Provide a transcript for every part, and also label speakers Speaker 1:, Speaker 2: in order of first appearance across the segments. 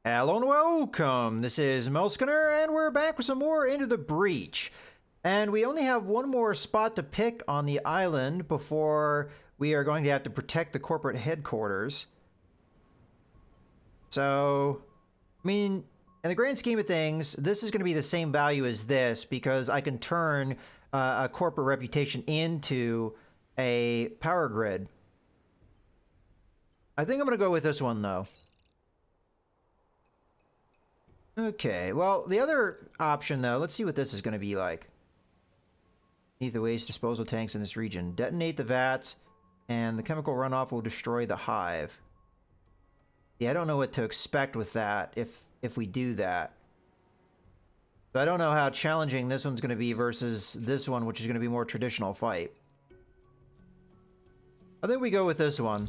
Speaker 1: Hello and welcome! This is Melskinner, and we're back with some more Into the Breach. And we only have one more spot to pick on the island before we are going to have to protect the corporate headquarters. So, I mean, in the grand scheme of things, this is going to be the same value as this because I can turn a corporate reputation into a power grid. I think I'm going to go with this one, though. Okay, well, the other option, though, let's see what this is going to be like. Beneath the waste disposal tanks in this region. Detonate the vats, and the chemical runoff will destroy the hive. Yeah, I don't know what to expect with that if we do that. So I don't know how challenging this one's going to be versus this one, which is going to be more traditional fight. I think we go with this one.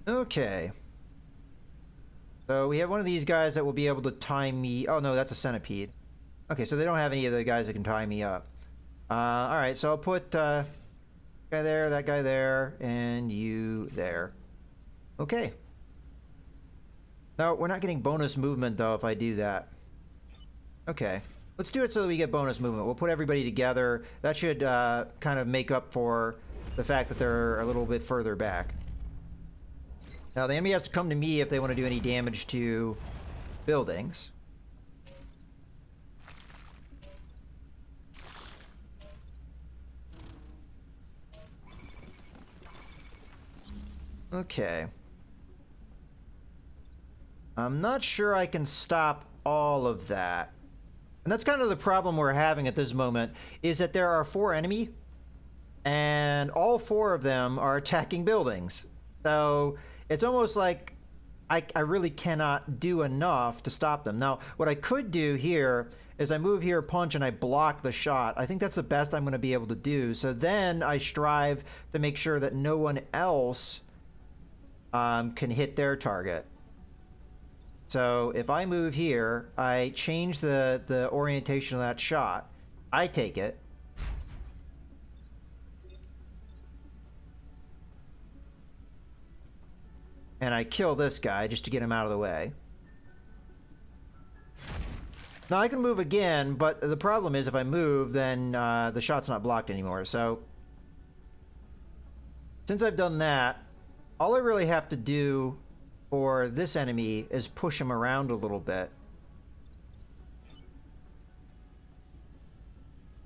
Speaker 1: Okay. So we have one of these guys that will be able to tie me... Oh, no, that's a centipede. Okay, so they don't have any of the guys that can tie me up. Alright, so I'll put guy there, that guy there, and you there. Okay. Now, we're not getting bonus movement, though, if I do that. Okay. Let's do it so that we get bonus movement. We'll put everybody together. That should kind of make up for the fact that they're a little bit further back. Now, the enemy has to come to me if they want to do any damage to buildings. Okay. I'm not sure I can stop all of that. And that's kind of the problem we're having at this moment, is that there are 4 enemy, and all 4 of them are attacking buildings. So it's almost like I really cannot do enough to stop them. Now, what I could do here is I move here, punch, and I block the shot. I think that's the best I'm going to be able to do. So then I strive to make sure that no one else can hit their target. So if I move here, I change the orientation of that shot. I take it. And I kill this guy just to get him out of the way. Now I can move again, but the problem is if I move, then the shot's not blocked anymore. So since I've done that, all I really have to do for this enemy is push him around a little bit.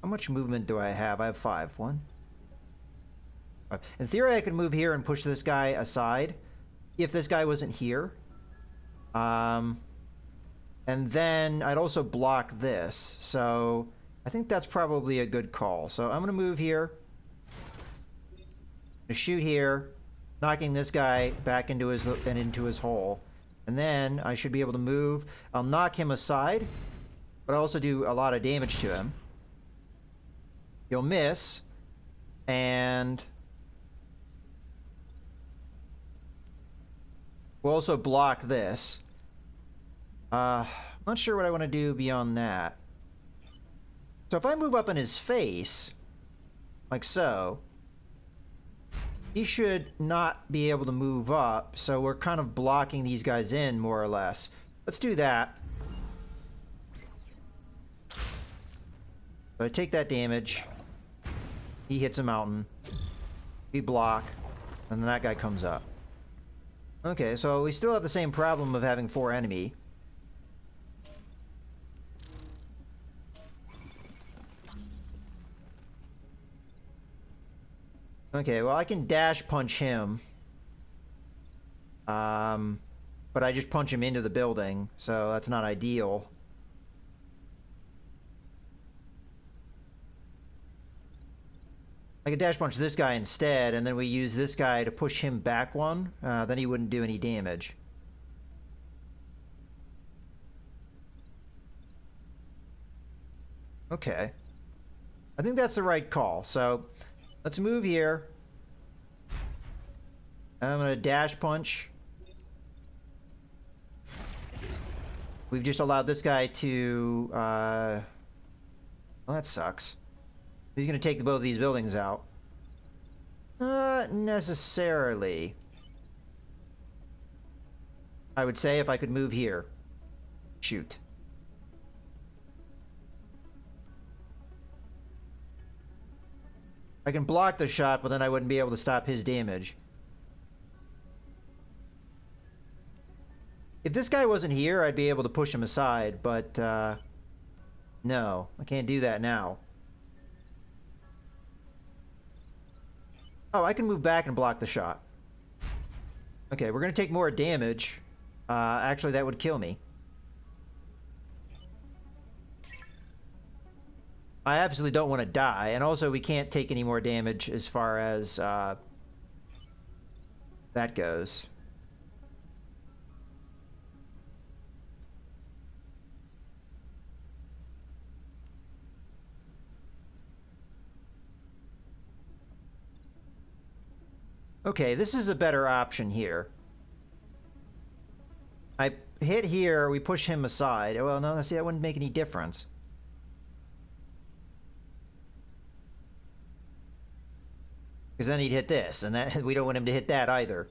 Speaker 1: How much movement do I have? I have 5. 1. 5. In theory, I could move here and push this guy aside if this guy wasn't here. And then I'd also block this. So I think that's probably a good call. So I'm going to move here. I'm going to shoot here, knocking this guy back into his hole. And then I should be able to move. I'll knock him aside, but I also do a lot of damage to him. He'll miss. And we'll also block this. I'm not sure what I want to do beyond that. So if I move up in his face, like so, he should not be able to move up. So we're kind of blocking these guys in, more or less. Let's do that. So I take that damage. He hits a mountain. We block. And then that guy comes up. Okay, so we still have the same problem of having 4 enemy. Okay, well, I can dash punch him. But I just punch him into the building, so that's not ideal. I could dash punch this guy instead, and then we use this guy to push him back one. Then he wouldn't do any damage. Okay. I think that's the right call. So let's move here. I'm going to dash punch. We've just allowed this guy to... well, that sucks. He's going to take both of these buildings out. Not necessarily. I would say if I could move here. Shoot. I can block the shot, but then I wouldn't be able to stop his damage. If this guy wasn't here, I'd be able to push him aside, but, no. I can't do that now. Oh, I can move back and block the shot. Okay, we're gonna take more damage. Actually, that would kill me. I absolutely don't want to die, and also we can't take any more damage as far as that goes. Okay, this is a better option here. I hit here, we push him aside. Well, no, see, that wouldn't make any difference. Because then he'd hit this, and that we don't want him to hit that either.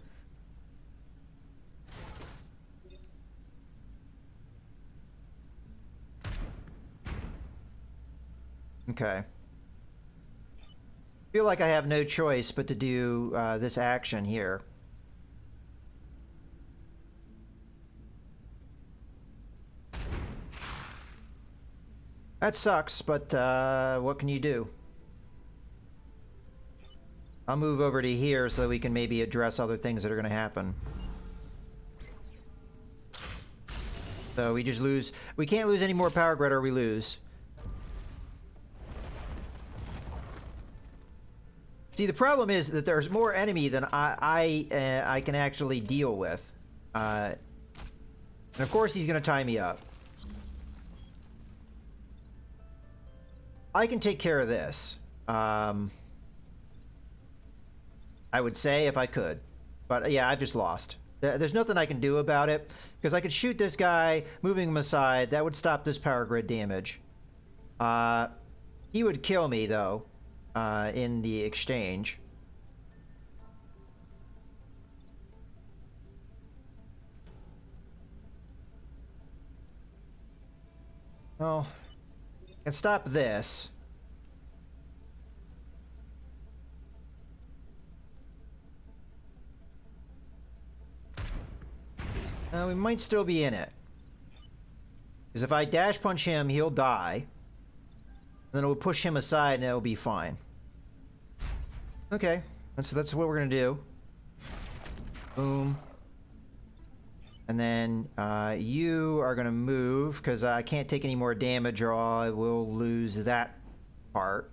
Speaker 1: Okay. Feel like I have no choice but to do this action here. That sucks, but what can you do? I'll move over to here so that we can maybe address other things that are going to happen. So we just lose. We can't lose any more power grid or we lose. See, the problem is that there's more enemy than I can actually deal with. And of course he's going to tie me up. I can take care of this. I would say if I could. But yeah, I've just lost. There's nothing I can do about it. Because I could shoot this guy, moving him aside. That would stop this power grid damage. He would kill me, though. In the exchange. Well, I can stop this. We might still be in it. Because if I dash punch him, he'll die. Then it will push him aside and it'll be fine. Okay, that's what we're gonna do. Boom. And then you are gonna move because I can't take any more damage or I will lose that part.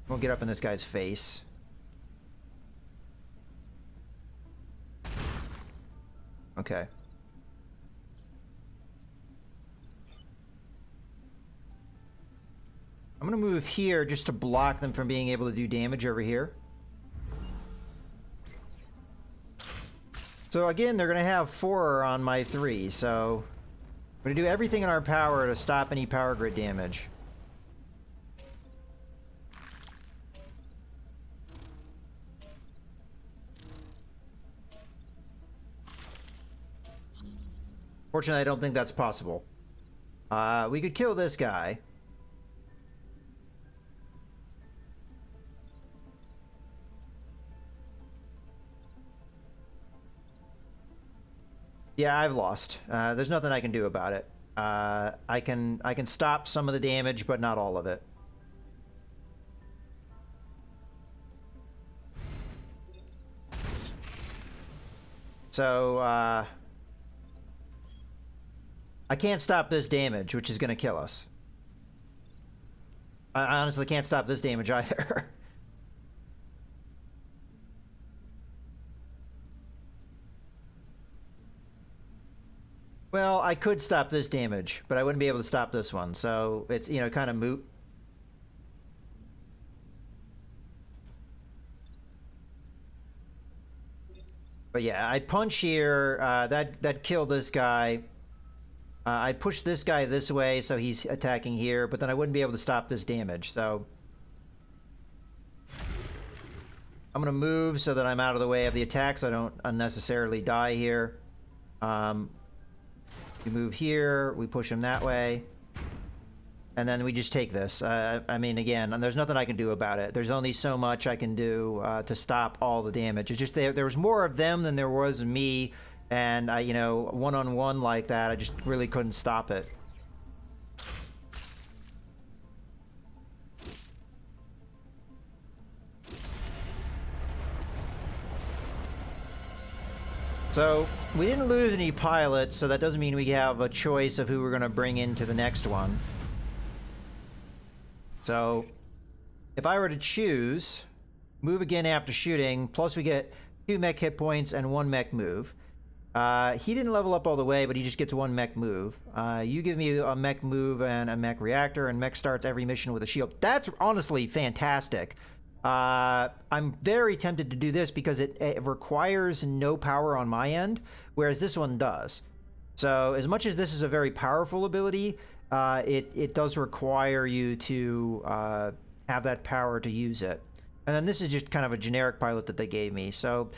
Speaker 1: We'll get up in this guy's face. Okay. I'm gonna move here just to block them from being able to do damage over here. So again, they're gonna have 4 on my 3, so we're gonna do everything in our power to stop any power grid damage. Fortunately, I don't think that's possible. We could kill this guy. Yeah, I've lost. There's nothing I can do about it. I can stop some of the damage, but not all of it. So, I can't stop this damage, which is going to kill us. I honestly can't stop this damage either. Well, I could stop this damage, but I wouldn't be able to stop this one, so it's, you know, kind of moot. But yeah, I punch here, that killed this guy. I push this guy this way, so he's attacking here, but then I wouldn't be able to stop this damage, so... I'm going to move so that I'm out of the way of the attack so I don't unnecessarily die here. We move here, we push him that way. And then we just take this. I mean, again, there's nothing I can do about it. There's only so much I can do to stop all the damage. It's just there was more of them than there was me. And, you know, one-on-one like that, I just really couldn't stop it. So, we didn't lose any pilots, so that doesn't mean we have a choice of who we're going to bring into the next one. So, if I were to choose, move again after shooting, plus we get 2 mech hit points and 1 mech move. He didn't level up all the way, but he just gets 1 mech move. You give me a mech move and a mech reactor, and mech starts every mission with a shield. That's honestly fantastic. I'm very tempted to do this because it requires no power on my end, whereas this one does. So as much as this is a very powerful ability, it does require you to have that power to use it. And then this is just kind of a generic pilot that they gave me. So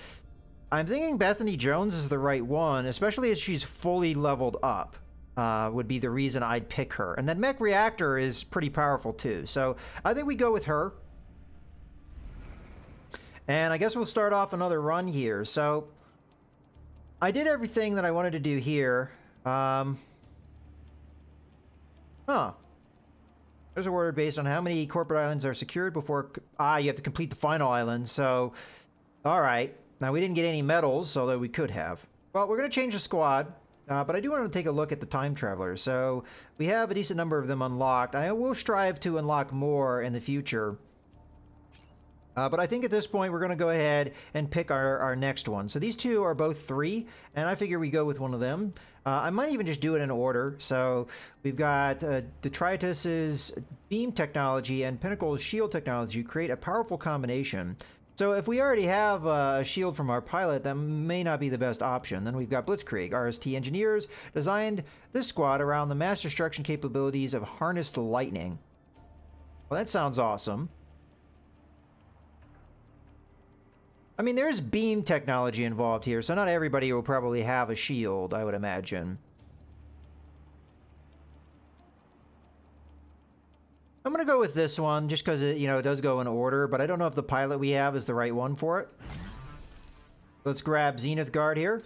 Speaker 1: I'm thinking Bethany Jones is the right one, especially as she's fully leveled up. Would be the reason I'd pick her. And then Mech Reactor is pretty powerful too. So I think we go with her. And I guess we'll start off another run here. So I did everything that I wanted to do here. There's a word based on how many corporate islands are secured before... you have to complete the final island. So, all right. Now, we didn't get any medals, although we could have. Well, we're going to change the squad. But I do want to take a look at the time travelers. So we have a decent number of them unlocked. I will strive to unlock more in the future. But I think at this point, we're going to go ahead and pick our next one. So these two are both 3, and I figure we go with one of them. I might even just do it in order. So we've got Detritus's beam technology and Pinnacle's shield technology create a powerful combination. So if we already have a shield from our pilot, that may not be the best option. Then we've got Blitzkrieg. RST engineers designed this squad around the mass destruction capabilities of harnessed lightning. Well, that sounds awesome. I mean, there's beam technology involved here, so not everybody will probably have a shield, I would imagine. I'm going to go with this one, just because it, it does go in order, but I don't know if the pilot we have is the right one for it. Let's grab Zenith Guard here.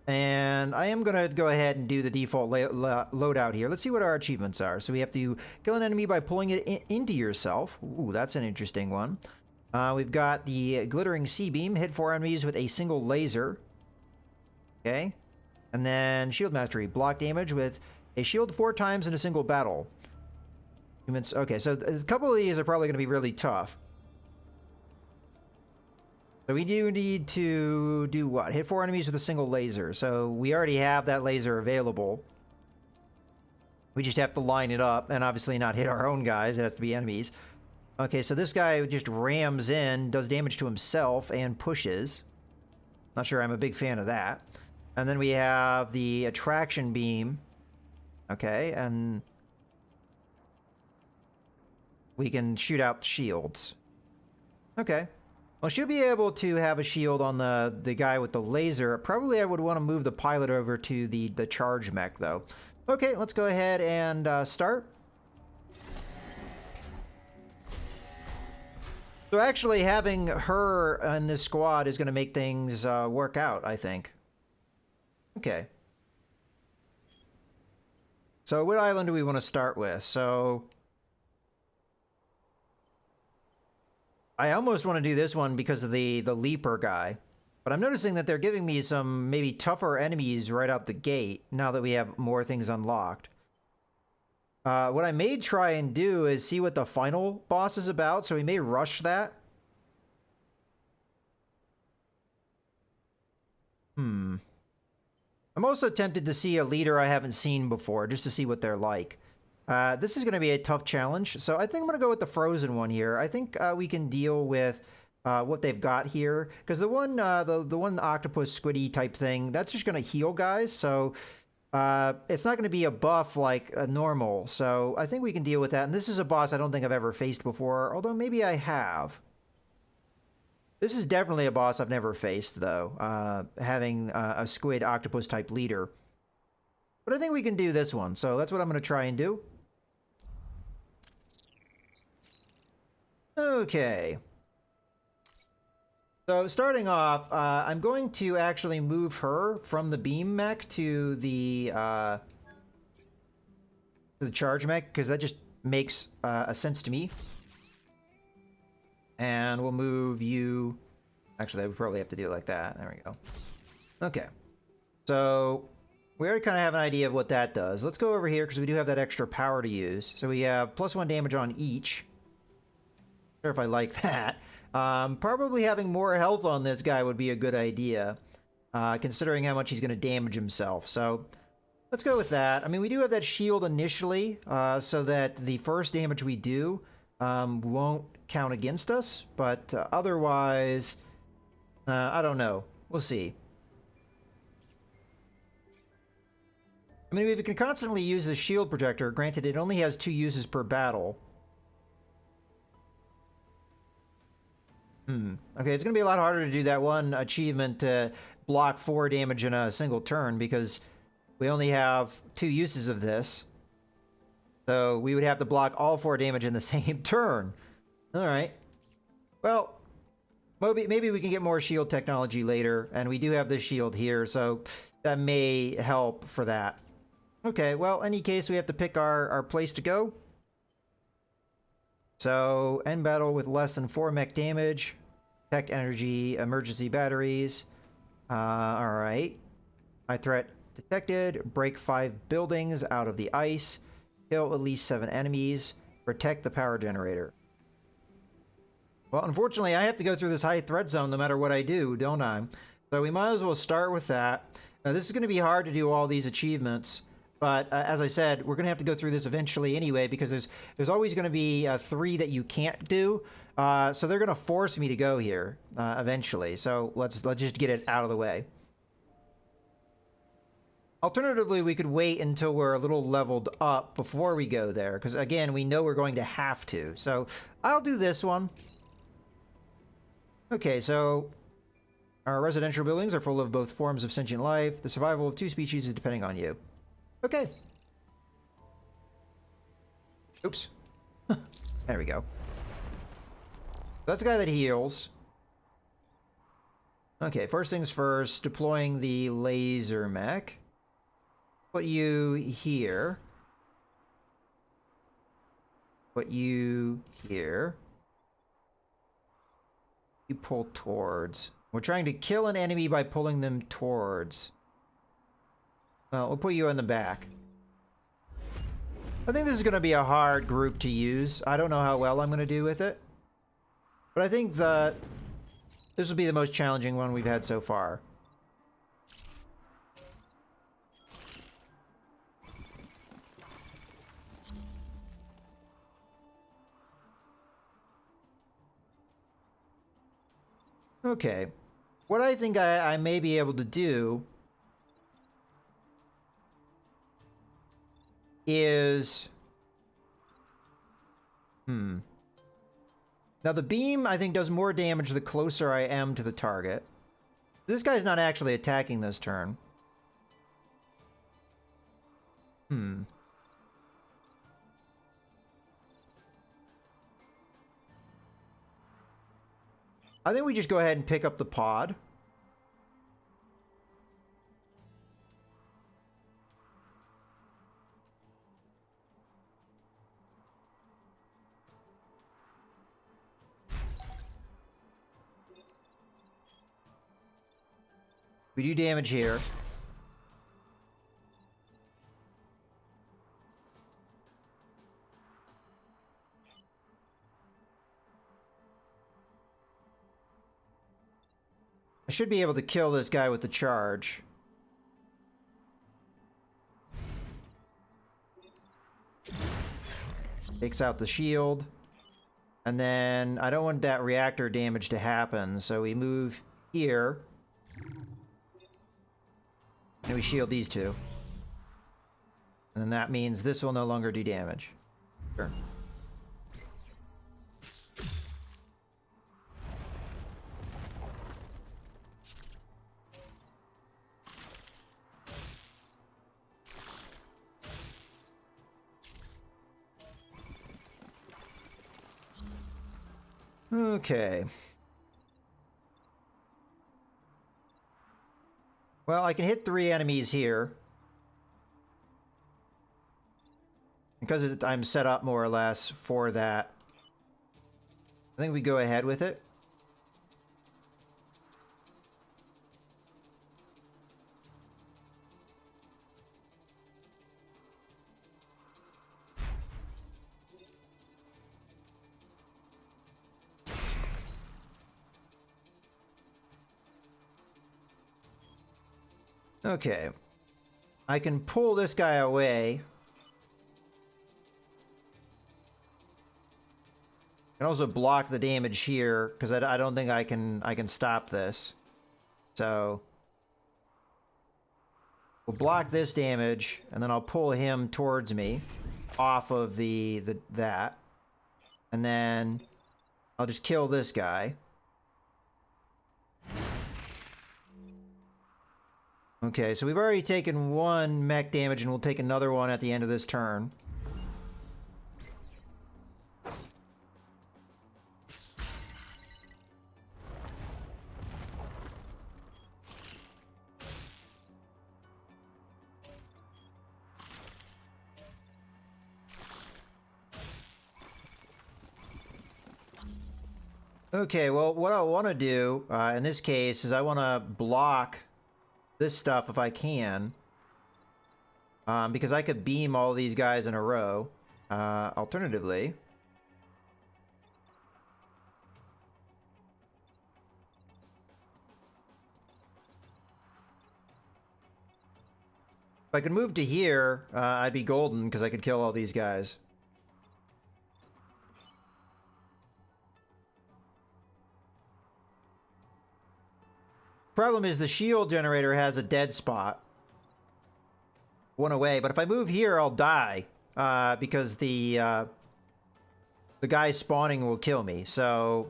Speaker 1: And I am going to go ahead and do the default loadout here. Let's see what our achievements are. So we have to kill an enemy by pulling it into yourself. Ooh, that's an interesting one. We've got the glittering C-beam, hit 4 enemies with a single laser. Okay. And then shield mastery, block damage with a shield 4 times in a single battle. Okay, so a couple of these are probably going to be really tough. So we do need to do what? Hit 4 enemies with a single laser. So we already have that laser available. We just have to line it up and obviously not hit our own guys. It has to be enemies. Okay, so this guy just rams in, does damage to himself, and pushes. Not sure I'm a big fan of that. And then we have the attraction beam. Okay, and we can shoot out the shields. Okay. Well, should be able to have a shield on the guy with the laser. Probably I would want to move the pilot over to the charge mech, though. Okay, let's go ahead and start. So actually having her in this squad is going to make things work out, I think. Okay. So what island do we want to start with? So I almost want to do this one because of the leaper guy. But I'm noticing that they're giving me some maybe tougher enemies right out the gate now that we have more things unlocked. What I may try and do is see what the final boss is about, so we may rush that. I'm also tempted to see a leader I haven't seen before, just to see what they're like. This is going to be a tough challenge, so I think I'm going to go with the frozen one here. I think we can deal with what they've got here, because the one octopus squiddy type thing, that's just going to heal guys, so... it's not going to be a buff like a normal, so I think we can deal with that. And this is a boss I don't think I've ever faced before, although maybe I have. This is definitely a boss I've never faced, though, having a squid octopus type leader. But I think we can do this one, so that's what I'm going to try and do. Okay. So starting off, I'm going to actually move her from the beam mech to the charge mech, because that just makes a sense to me. And we'll move you... Actually, we probably have to do it like that. There we go. Okay. So we already kind of have an idea of what that does. Let's go over here, because we do have that extra power to use. So we have +1 damage on each. Not sure if I like that. Probably having more health on this guy would be a good idea, considering how much he's going to damage himself. So let's go with that. I mean, we do have that shield initially, so that the first damage we do won't count against us, but otherwise, I don't know. We'll see. I mean, we can constantly use the shield projector. Granted, it only has 2 uses per battle. Okay, it's going to be a lot harder to do that one achievement to block 4 damage in a single turn, because we only have 2 uses of this. So we would have to block all 4 damage in the same turn. Alright. Well, maybe we can get more shield technology later, and we do have this shield here, so that may help for that. Okay, well, in any case, we have to pick our place to go. So, end battle with less than 4 mech damage. Tech energy, emergency batteries. Alright. High threat detected. Break 5 buildings out of the ice. Kill at least 7 enemies. Protect the power generator. Well, unfortunately, I have to go through this high threat zone no matter what I do, don't I? So we might as well start with that. Now, this is going to be hard to do all these achievements. But as I said, we're going to have to go through this eventually anyway, because there's always going to be 3 that you can't do. So they're going to force me to go here eventually. So let's just get it out of the way. Alternatively, we could wait until we're a little leveled up before we go there, because again, we know we're going to have to. So I'll do this one. Okay, so our residential buildings are full of both forms of sentient life. The survival of 2 species is depending on you. Okay. Oops. There we go. That's the guy that heals. Okay, first things first, deploying the laser mech. Put you here. Put you here. You pull towards. We're trying to kill an enemy by pulling them towards. Well, we'll put you in the back. I think this is going to be a hard group to use. I don't know how well I'm going to do with it. But I think that this will be the most challenging one we've had so far. Okay. What I think I may be able to do is... Now the beam, I think, does more damage the closer I am to the target. This guy's not actually attacking this turn. I think we just go ahead and pick up the pod. We do damage here. I should be able to kill this guy with the charge. Takes out the shield. And then I don't want that reactor damage to happen, so we move here. And we shield these 2. And then that means this will no longer do damage. Sure. Okay. Well, I can hit 3 enemies here. Because I'm set up more or less for that. I think we go ahead with it. Okay. I can pull this guy away. I can also block the damage here because I don't think I can stop this. So we'll block this damage, and then I'll pull him towards me off of that. And then I'll just kill this guy. Okay, so we've already taken 1 mech damage, and we'll take another one at the end of this turn. Okay, well, what I want to do in this case is I want to block this stuff if I can. Because I could beam all these guys in a row. Alternatively, if I could move to here, I'd be golden because I could kill all these guys. Problem is the shield generator has a dead spot. 1 away, but if I move here, I'll die because the guy spawning will kill me. So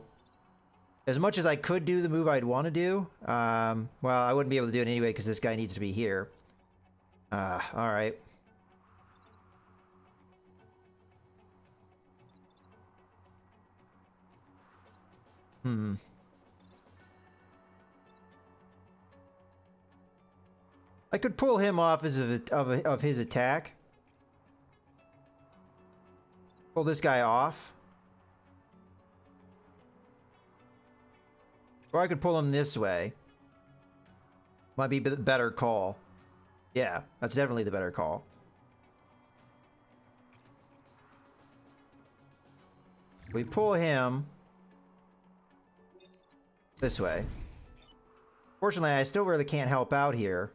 Speaker 1: as much as I could do the move I'd want to do, well, I wouldn't be able to do it anyway because this guy needs to be here. All right. I could pull him off of his attack. Pull this guy off. Or I could pull him this way. Might be the better call. Yeah, that's definitely the better call. We pull him this way. Fortunately, I still really can't help out here.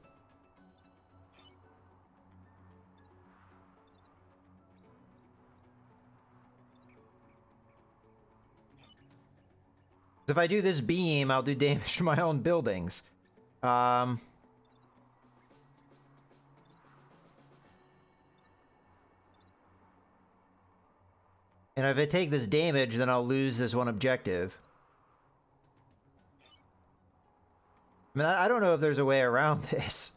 Speaker 1: If I do this beam, I'll do damage to my own buildings. And if I take this damage, then I'll lose this 1 objective. I mean, I don't know if there's a way around this.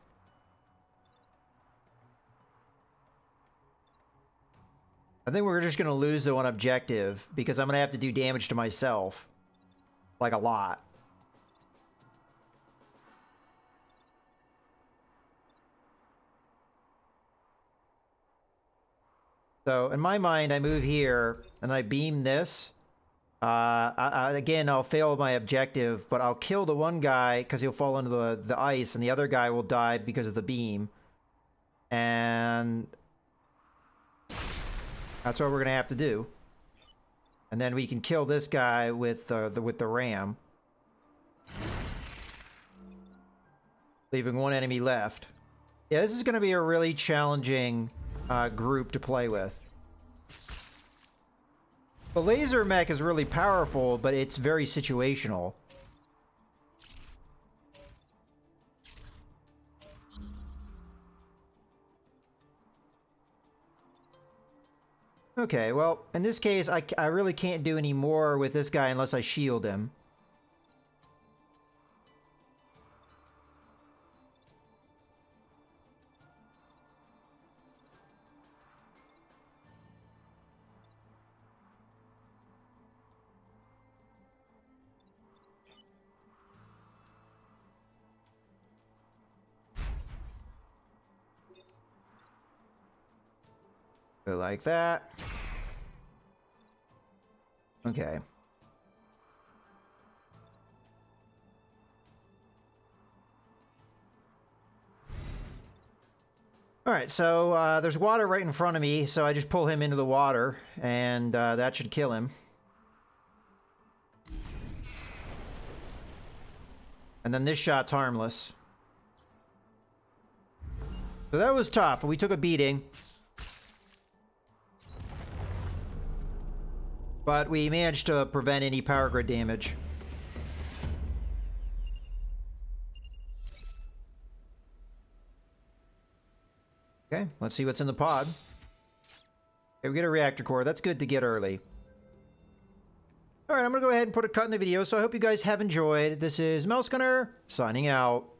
Speaker 1: I think we're just going to lose the 1 objective because I'm going to have to do damage to myself. Like a lot. So in my mind, I move here and I beam this. Again, I'll fail my objective, but I'll kill the 1 guy because he'll fall into the ice, and the other guy will die because of the beam. And that's what we're gonna have to do. And then we can kill this guy with the ram, leaving 1 enemy left. Yeah, this is gonna be a really challenging group to play with. The laser mech is really powerful, but it's very situational. Okay, well, in this case, I really can't do any more with this guy unless I shield him. Go like that. Okay. Alright, so there's water right in front of me, so I just pull him into the water, and that should kill him. And then this shot's harmless. So that was tough. We took a beating. But we managed to prevent any power grid damage. Okay, let's see what's in the pod. Okay, we get a reactor core. That's good to get early. Alright, I'm going to go ahead and put a cut in the video, so I hope you guys have enjoyed. This is Mouse Gunner, signing out.